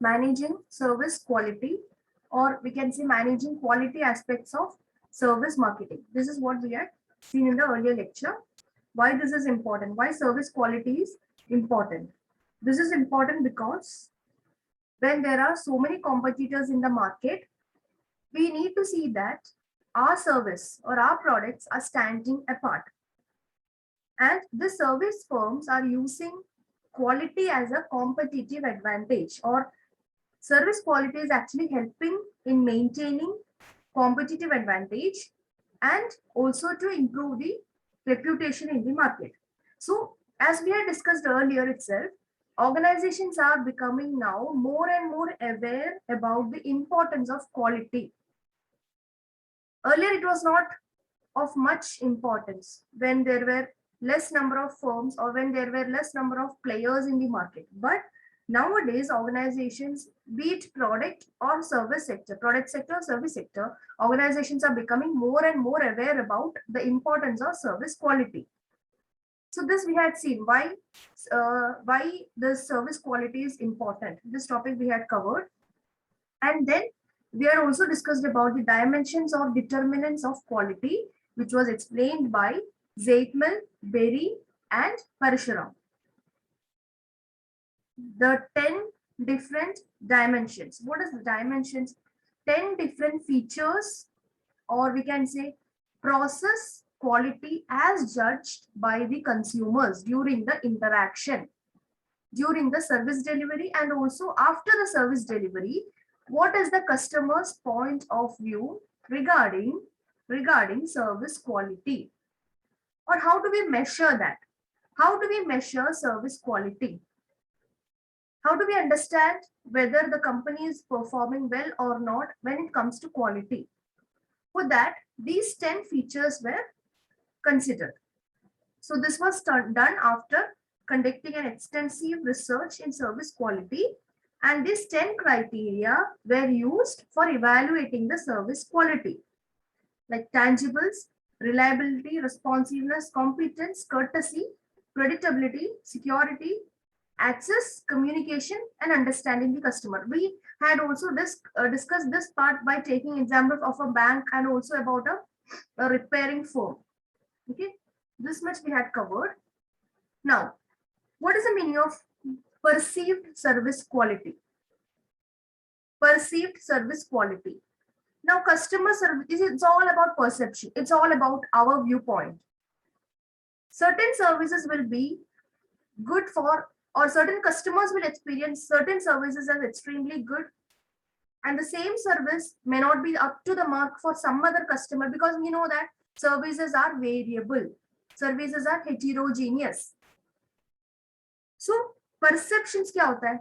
managing service quality, or we can say managing quality aspects of service marketing. This is what we had seen in the earlier lecture. Why this is important? Why service quality is important? This is important because when there are so many competitors in the market, we need to see that our service or our products are standing apart. And the service firms are using quality as a competitive advantage, or service quality is actually helping in maintaining competitive advantage and also to improve the reputation in the market. So as we had discussed earlier itself, organizations are becoming now more and more aware about the importance of quality. Earlier it was not of much importance when there were less number of firms or when there were less number of players in the market. But nowadays, organizations, be it product or service sector, product sector or service sector, organizations are becoming more and more aware about the importance of service quality. So this we had seen why the service quality is important. This topic we had covered, and then we had also discussed about the dimensions or determinants of quality, which was explained by Zeithaml, Berry, and Parshuram. The 10 different dimensions. What is the dimensions? 10 different features, or we can say process quality as judged by the consumers during the interaction, during the service delivery, and also after the service delivery. What is the customer's point of view regarding service quality? Or how do we measure that? How do we measure service quality? How do we understand whether the company is performing well or not when it comes to quality? For that, these 10 features were considered. So this was done after conducting an extensive research in service quality, and these 10 criteria were used for evaluating the service quality, like tangibles, reliability, responsiveness, competence, courtesy, predictability, security, access, communication, and understanding the customer. We had also discussed this part by taking examples of a bank and also about a repairing firm. Okay, this much we had covered. Now, what is the meaning of perceived service quality? Perceived service quality. Now, customer service, it's all about perception. It's all about our viewpoint. Certain services will be good for, or certain customers will experience certain services as extremely good, and the same service may not be up to the mark for some other customer, because we know that services are variable, services are heterogeneous. So perceptions kya hota hai?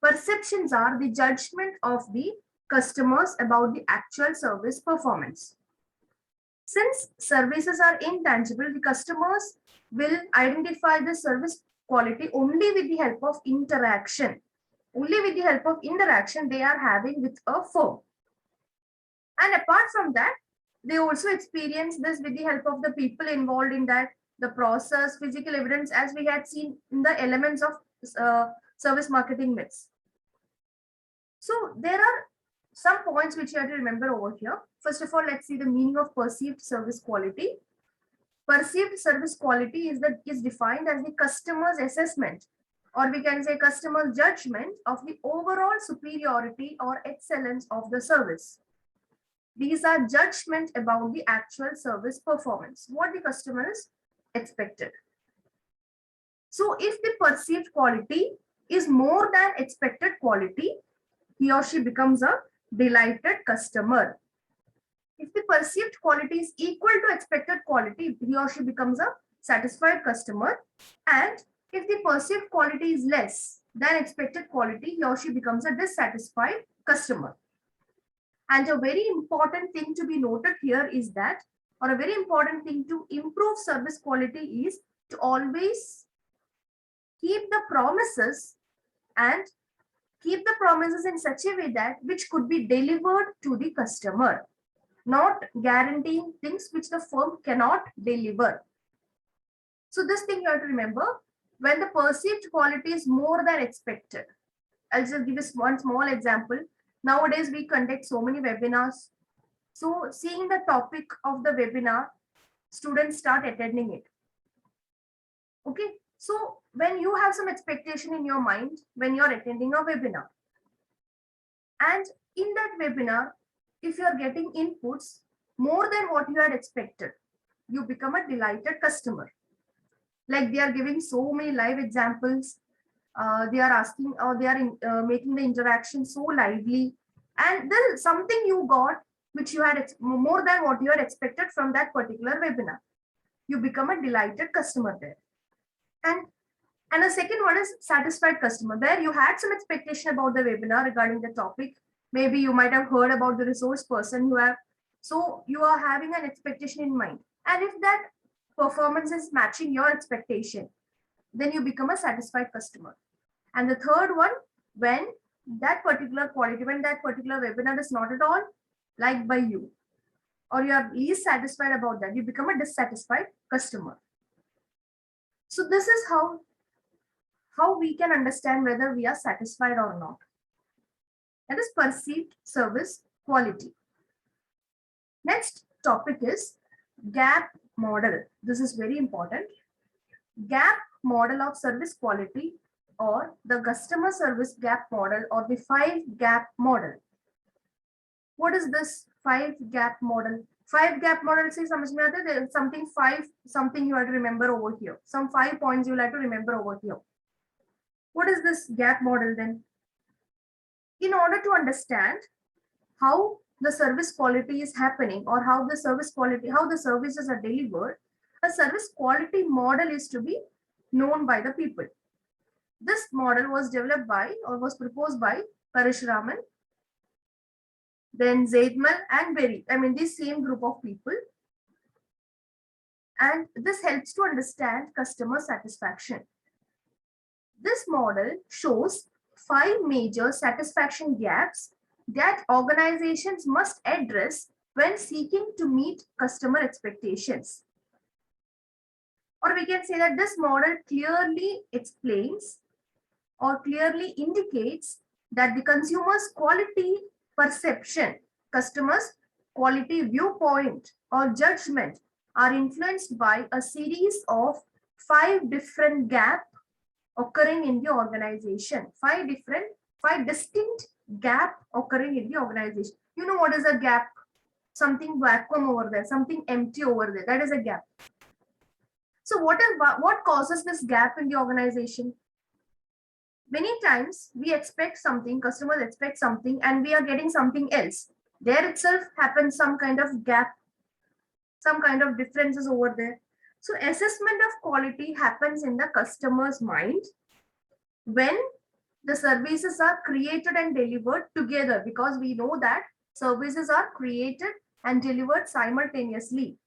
Perceptions are the judgment of the customers about the actual service performance. Since services are intangible, the customers will identify the service quality only with the help of interaction. Only with the help of interaction they are having with a firm. And apart from that, they also experience this with the help of the people involved in that, the process, physical evidence, as we had seen in the elements of service marketing myths. So there are some points which you have to remember over here. First of all, let's see the meaning of perceived service quality. Perceived service quality is defined as the customer's assessment, or we can say customer's judgment of the overall superiority or excellence of the service. These are judgment about the actual service performance, what the customer is expected. So if the perceived quality is more than expected quality, he or she becomes a delighted customer. If the perceived quality is equal to expected quality, he or she becomes a satisfied customer. And if the perceived quality is less than expected quality, he or she becomes a dissatisfied customer. And a very important thing to be noted here is that, or a very important thing to improve service quality is to always keep the promises, and keep the promises in such a way that which could be delivered to the customer, not guaranteeing things which the firm cannot deliver. So this thing you have to remember, when the perceived quality is more than expected, I'll just give you one small example. Nowadays, we conduct so many webinars. So seeing the topic of the webinar, students start attending it. Okay. So when you have some expectation in your mind, when you're attending a webinar, and in that webinar, if you're getting inputs more than what you had expected, you become a delighted customer. Like they are giving so many live examples, they are asking or they are making the interaction so lively, and there is something you got which you had more than what you had expected from that particular webinar. You become a delighted customer there. And the second one is satisfied customer. There you had some expectation about the webinar regarding the topic. Maybe you might have heard about the resource person you have. So you are having an expectation in mind. And if that performance is matching your expectation, then you become a satisfied customer. And the third one, when that particular quality, when that particular webinar is not at all liked by you, or you are least satisfied about that, you become a dissatisfied customer. So this is how we can understand whether we are satisfied or not. That is perceived service quality. Next topic is gap model. This is very important. Gap model of service quality, or the customer service gap model, or the 5-gap model. What is this 5-gap model? 5-gap model se samajh mein aata hai, there is something you have to remember over here. Some 5 points you will have to remember over here. What is this gap model then? In order to understand how the service quality is happening, or how the services are delivered, a service quality model is to be known by the people. This model was developed by, or was proposed by, Parashuraman, then Zeidman and Berry. I mean, this same group of people. And this helps to understand customer satisfaction. This model shows 5 major satisfaction gaps that organizations must address when seeking to meet customer expectations. Or we can say that this model clearly explains or clearly indicates that the consumer's quality perception, customer's quality viewpoint or judgment are influenced by a series of 5 different gaps occurring in the organization. 5 distinct gaps occurring in the organization. You know what is a gap? Something vacuum over there, something empty over there. That is a gap. So what causes this gap in the organization? Many times we expect something, customers expect something, and we are getting something else. There itself happens some kind of gap, some kind of differences over there. So assessment of quality happens in the customer's mind when the services are created and delivered together, because we know that services are created and delivered simultaneously.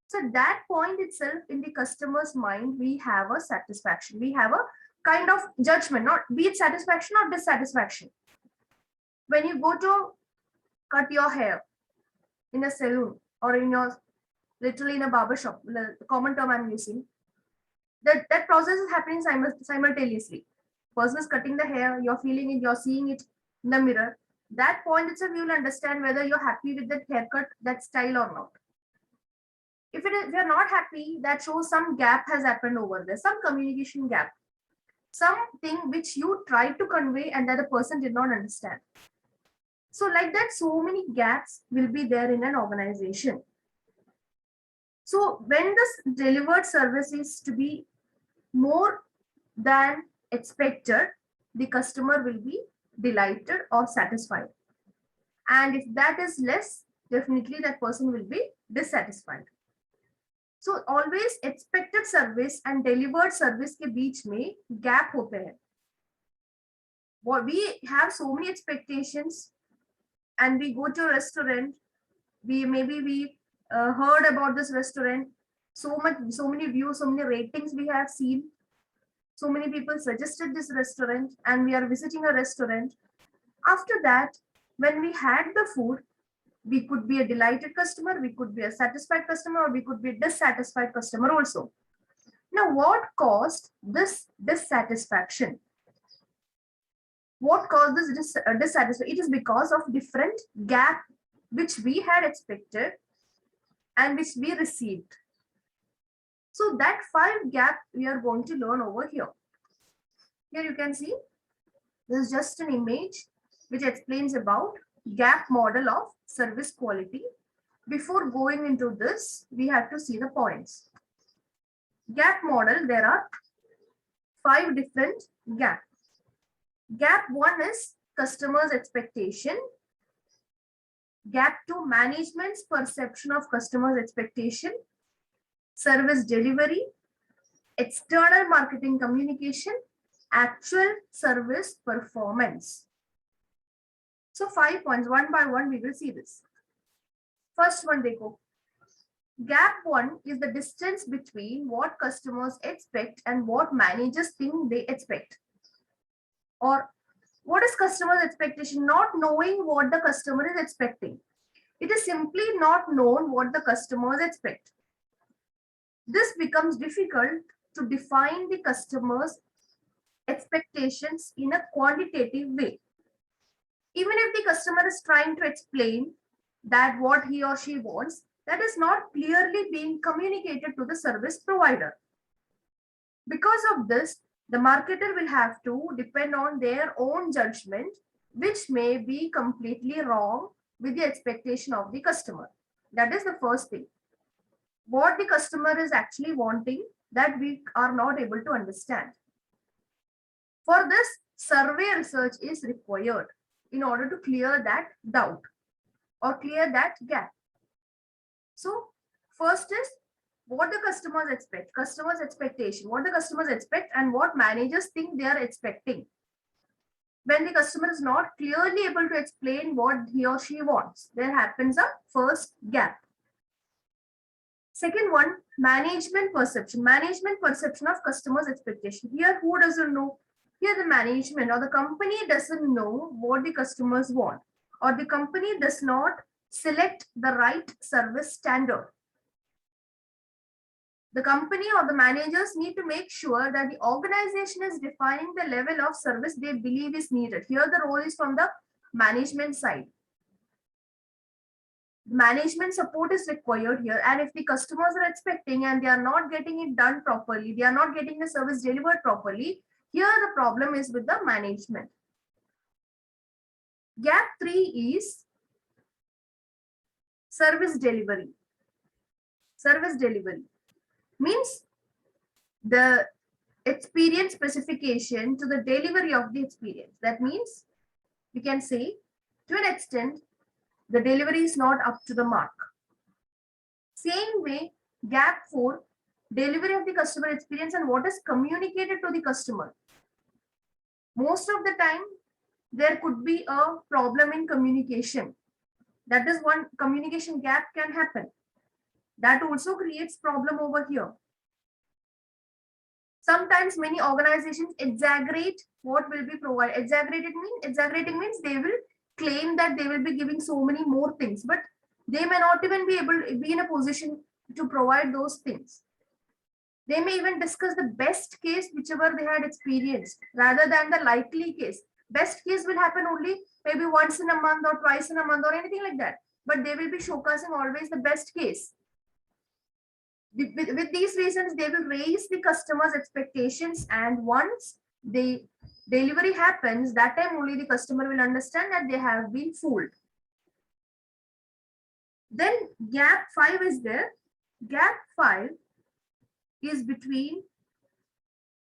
So that point itself, in the customer's mind, we have a satisfaction. We have a kind of judgment, not be it satisfaction or dissatisfaction. When you go to cut your hair in a salon, or in your literally in a barber shop, the common term I'm using, that process is happening simultaneously. Person is cutting the hair, you're feeling it, you're seeing it in the mirror. That point itself, you will understand whether you're happy with that haircut, that style or not. If you're not happy, that shows some gap has happened over there, some communication gap, something which you tried to convey and that the person did not understand. So like that, so many gaps will be there in an organization. So when this delivered service is to be more than expected, the customer will be delighted or satisfied. And if that is less, definitely that person will be dissatisfied. So always expected service and delivered service के बीच में gap होते हैं. We have so many expectations, and we go to a restaurant. We heard about this restaurant, so many views, so many ratings we have seen. So many people suggested this restaurant, and we are visiting a restaurant. After that, when we had the food, we could be a delighted customer, we could be a satisfied customer, or we could be a dissatisfied customer also. Now, what caused this dissatisfaction? What caused this dissatisfaction? It is because of different gap which we had expected and which we received. So that 5 gap we are going to learn over here. Here you can see this is just an image which explains about gap model of service quality. Before going into this, we have to see the points. Gap model, there are 5 different gaps. Gap 1 is customer's expectation. Gap 2, management's perception of customer's expectation. Service delivery, external marketing communication, actual service performance. So 5 points, one by one we will see this. First one, देखो. Gap 1 is the distance between what customers expect and what managers think they expect. Or what is customer's expectation? Not knowing what the customer is expecting. It is simply not known what the customers expect. This becomes difficult to define the customer's expectations in a quantitative way. Even if the customer is trying to explain that what he or she wants, that is not clearly being communicated to the service provider. Because of this, the marketer will have to depend on their own judgment, which may be completely wrong with the expectation of the customer. That is the first thing. What the customer is actually wanting, that we are not able to understand. For this, survey research is required in order to clear that doubt or clear that gap. So first is what the customers expect, customers' expectation, what the customers expect and what managers think they are expecting. When the customer is not clearly able to explain what he or she wants, there happens a first gap. Second one, management perception of customers' expectation. Here, who doesn't know? Here, the management or the company doesn't know what the customers want, or the company does not select the right service standard. The company or the managers need to make sure that the organization is defining the level of service they believe is needed. Here, the role is from the management side. Management support is required here, and if the customers are expecting and they are not getting it done properly, they are not getting the service delivered properly, here the problem is with the management. Gap 3 is service delivery. Service delivery means the experience specification to the delivery of the experience. That means we can say to an extent the delivery is not up to the mark. Same way, gap 4, delivery of the customer experience and what is communicated to the customer. Most of the time, there could be a problem in communication. That is one communication gap can happen. That also creates problem over here. Sometimes many organizations exaggerate what will be provided. Exaggerating means they will claim that they will be giving so many more things, but they may not even be able to be in a position to provide those things. They may even discuss the best case whichever they had experienced rather than the likely case. Best case will happen only maybe once in a month or twice in a month or anything like that, but they will be showcasing always the best case. With these reasons, they will raise the customer's expectations, and once the delivery happens, that time only the customer will understand that they have been fooled. Then gap 5 is there. Gap 5 is between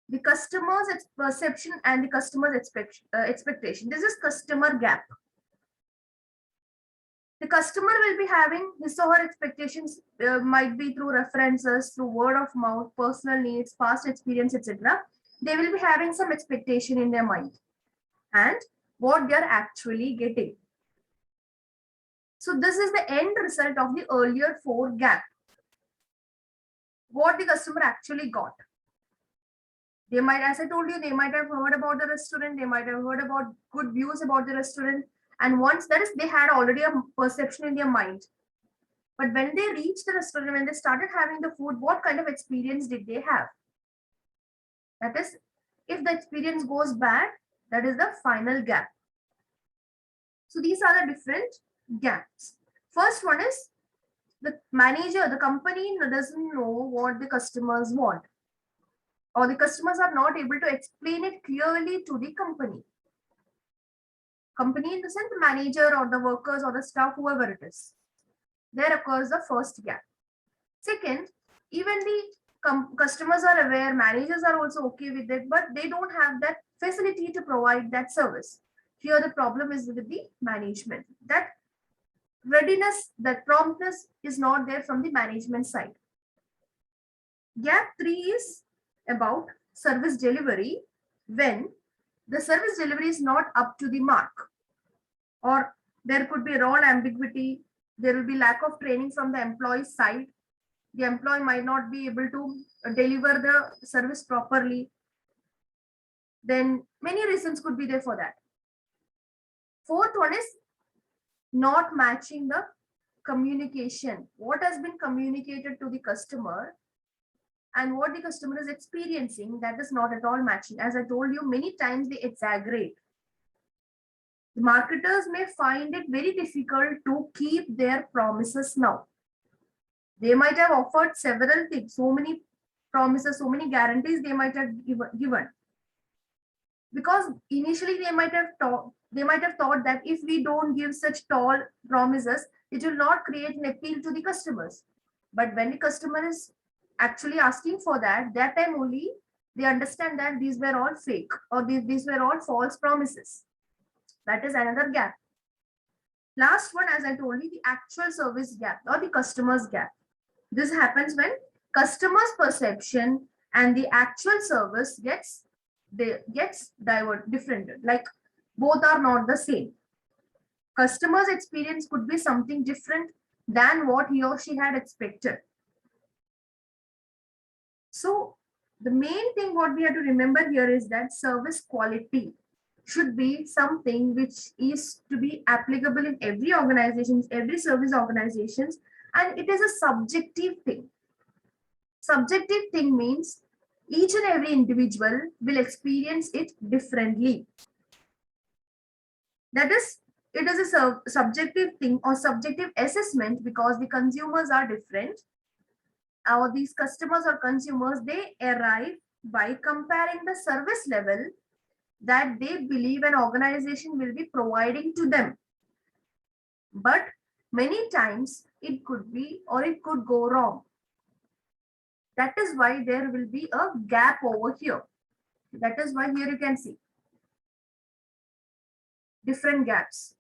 the customer's perception and the customer's expectation. This is customer gap. The customer will be having his or her expectations, might be through references, through word of mouth, personal needs, past experience, etc. They will be having some expectation in their mind and what they are actually getting. So this is the end result of the earlier 4 gap. What the customer actually got. They might, as I told you, they might have heard about the restaurant, they might have heard about good views about the restaurant. And once that is, they had already a perception in their mind. But when they reached the restaurant, when they started having the food, what kind of experience did they have? That is, if the experience goes bad, That is the final gap. So these are the different gaps. First one is the manager, the company doesn't know what the customers want, or the customers are not able to explain it clearly to the company. Company in the sense the manager or the workers or the staff, whoever it is. There occurs the first gap. Second, even the customers are aware, managers are also okay with it, but they don't have that facility to provide that service. Here the problem is with the management. That readiness, that promptness is not there from the management side. Gap 3 is about service delivery, when the service delivery is not up to the mark, or there could be role ambiguity, there will be lack of training from the employee's side, the employee might not be able to deliver the service properly. Then many reasons could be there for that. Fourth one is not matching the communication. What has been communicated to the customer and what the customer is experiencing, that is not at all matching. As I told you, many times they exaggerate. The marketers may find it very difficult to keep their promises now. They might have offered several things, so many promises, so many guarantees they might have given. Because initially they might have thought that if we don't give such tall promises, it will not create an appeal to the customers. But when the customer is actually asking for that time only they understand that these were all fake, or these were all false promises. That is another gap. Last one, as I told you, the actual service gap or the customer's gap. This happens when customer's perception and the actual service gets different. Like both are not the same. Customer's experience could be something different than what he or she had expected. So the main thing what we have to remember here is that service quality should be something which is to be applicable in every organization, every service organizations, and it is a subjective thing. Subjective thing means each and every individual will experience it differently. That is, it is a subjective thing or subjective assessment because the consumers are different. Or these customers or consumers, they arrive by comparing the service level that they believe an organization will be providing to them. But many times it could be or it could go wrong. That is why there will be a gap over here. That is why here you can see different gaps.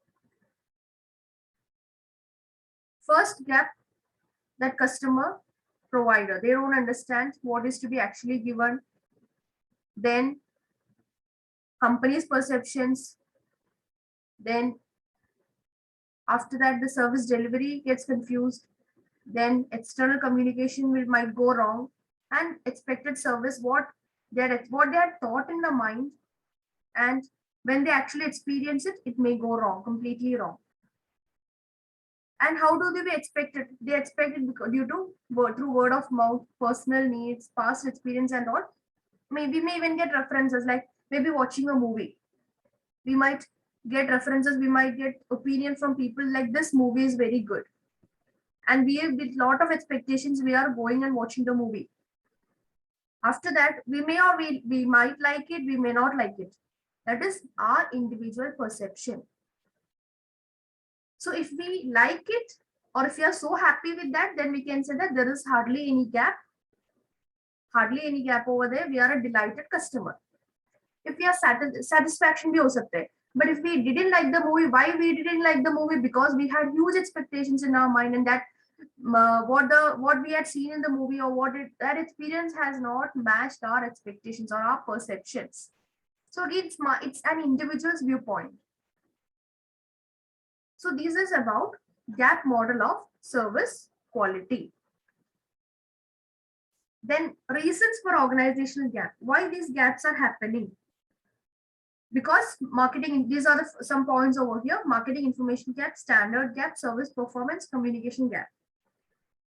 First gap, that customer provider, they don't understand what is to be actually given. Then company's perceptions. Then after that, the service delivery gets confused. Then external communication might go wrong, and expected service, what they had thought in the mind, and when they actually experience it, it may go wrong, completely wrong. And how do they expect it? They expect it because due to through word of mouth, personal needs, past experience, and all. Maybe may even get references, like maybe watching a movie. We might get references, we might get opinion from people like this movie is very good. And we have with lot of expectations, we are going and watching the movie. After that, we may or we might like it, we may not like it. That is our individual perception. So if we like it, or if we are so happy with that, then we can say that there is hardly any gap. Hardly any gap over there. We are a delighted customer. If we are satisfaction bhi ho sakta hai. But if we didn't like the movie, why we didn't like the movie? Because we had huge expectations in our mind, and that what we had seen in the movie or that experience has not matched our expectations or our perceptions. So again, it's an individual's viewpoint. So this is about gap model of service quality. Then reasons for organizational gap. Why these gaps are happening? Because marketing, these are some points over here: marketing information gap, standard gap, service performance, communication gap.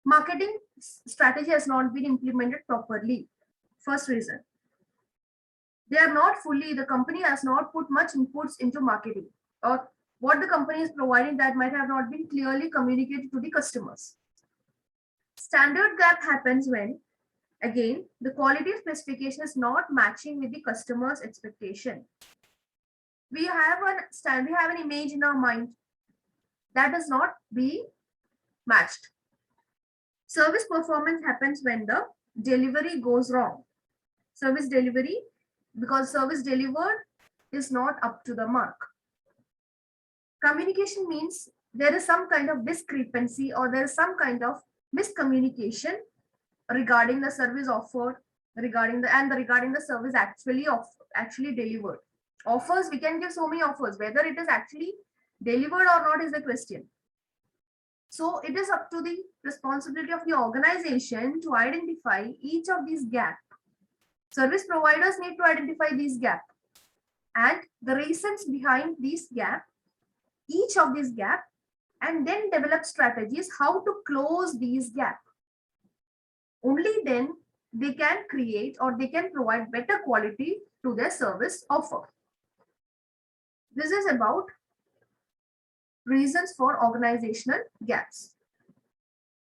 Marketing strategy has not been implemented properly. First reason. They are not fully, the company has not put much inputs into marketing, or what the company is providing that might have not been clearly communicated to the customers. Standard gap happens when, again, the quality specification is not matching with the customer's expectation. We have an image in our mind that does not be matched. Service performance happens when the delivery goes wrong. Service delivery, because service delivered is not up to the mark. Communication means there is some kind of discrepancy or there is some kind of miscommunication regarding the service offered, regarding the service actually delivered. Offers, we can give so many offers, whether it is actually delivered or not is the question. So it is up to the responsibility of the organization to identify each of these gaps. Service providers need to identify these gaps and the reasons behind these gaps, each of these gaps, and then develop strategies how to close these gaps. Only then they can create or they can provide better quality to their service offer. This is about reasons for organizational gaps.